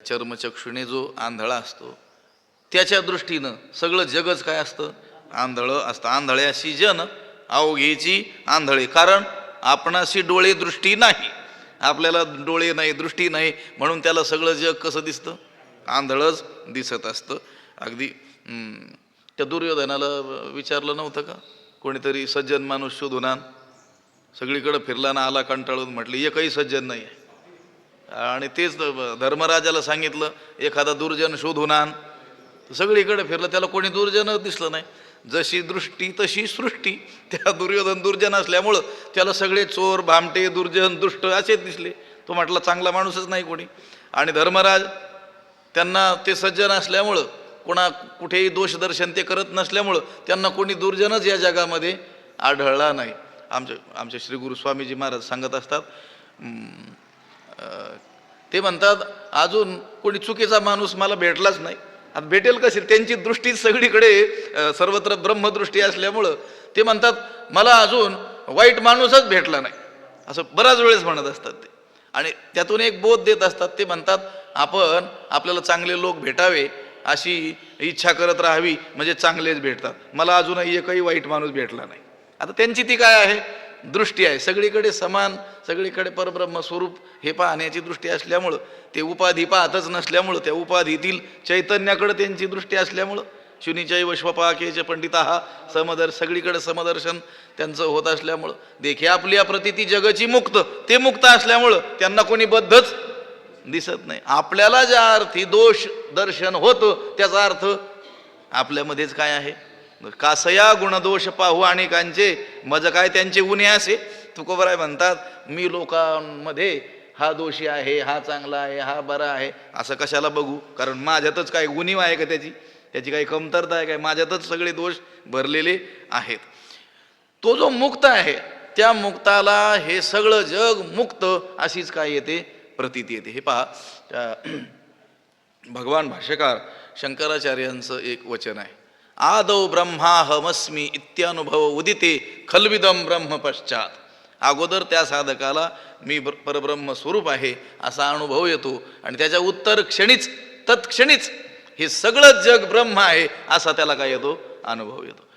चर्मचक्षुने जो आंधळा असतो त्याच्या दृष्टीनं सगळं जगच काय असतं, आंधळं असतं. आंधळ्याशी जन अवघेची आंधळे, कारण आपणाशी डोळे दृष्टी नाही, आपल्याला डोळे नाही दृष्टी नाही, म्हणून त्याला सगळं जग कसं दिसतं, आंधळच दिसत असतं. अगदी त्या दुर्योधनाला विचारलं नव्हतं का कोणीतरी, सज्जन माणूस शोधून आण. सगळीकडे फिरला ना आला कंटाळून, म्हटलं एकही सज्जन नाही आहे. आणि तेच धर्मराजाला सांगितलं एखादा दुर्जन शोधून आण. सगळीकडे फिरलं, त्याला कोणी दुर्जन दिसलं नाही. जशी दृष्टी तशी सृष्टी. त्या दुर्योधन दुर्जन असल्यामुळं त्याला सगळे चोर भामटे दुर्जन दुष्ट असेच दिसले. तो म्हटला चांगला माणूसच नाही कोणी. आणि धर्मराज त्यांना ते सज्जन असल्यामुळं, कोणा कुठेही दोषदर्शन ते करत नसल्यामुळं त्यांना कोणी दुर्जनच या जगामध्ये आढळला नाही. आमचे श्री गुरु स्वामीजी महाराज सांगत असतात, ते म्हणतात अजून कोणी चुकीचा माणूस मला भेटलाच नाही. आता भेटेल कशी, त्यांची दृष्टी सगळीकडे सर्वत्र ब्रह्मदृष्टी असल्यामुळं ते म्हणतात मला अजून वाईट माणूसच भेटला नाही, असं बऱ्याच वेळेस म्हणत असतात ते. आणि त्यातून एक बोध देत असतात. ते म्हणतात आपल्याला चांगले लोक भेटावे अशी इच्छा करत राहावी, म्हणजे चांगलेच भेटतात. मला अजूनही एकही वाईट माणूस भेटला नाही. आता त्यांची ती काय आहे, दृष्टी आहे, सगळीकडे समान, सगळीकडे परब्रह्म स्वरूप हे पाहण्याची दृष्टी असल्यामुळं, ते उपाधी पाहतच नसल्यामुळं, त्या उपाधीतील चैतन्याकडे त्यांची दृष्टी असल्यामुळं, शुनीचैव श्वपाकेच पंडिता सगळीकडे समदर्शन त्यांचं होत असल्यामुळं, देखे आपली प्रतिती जगची मुक्त, ते मुक्त असल्यामुळं त्यांना कोणी बद्धच दिसत नाही. आपल्याला ज्या अर्थी दोष दर्शन होतं त्याचा अर्थ आपल्यामध्येच काय आहे, कासया गुणदोष पाहू आणि कांचे मज काय त्यांचे गुन्हे असे. तुकोबराय म्हणतात मी लोकांमध्ये हा दोषी आहे, हा चांगला आहे, हा बरा आहे असं कशाला बघू, कारण माझ्यातच काय गुणीव आहे का, त्याची काही कमतरता आहे काय, माझ्यातच सगळे दोष भरलेले आहेत. तो जो मुक्त आहे त्या मुक्ताला हे सगळं जग मुक्त अशीच काय येते, प्रतीती येते. हे पहा, भगवान भाष्यकार शंकराचार्यांचं एक वचन आहे, आदौ ब्रह्माहमस्मी इत्यानुभव उदिते खल्विदम ब्रह्म पश्चात. अगोदर त्या साधकाला मी परब्रह्म स्वरूप आहे असा अनुभव येतो, आणि त्याच्या उत्तर क्षणीच तत्क्षणीच हे सगळं जग ब्रह्म आहे असा त्याला काय येतो, अनुभव येतो.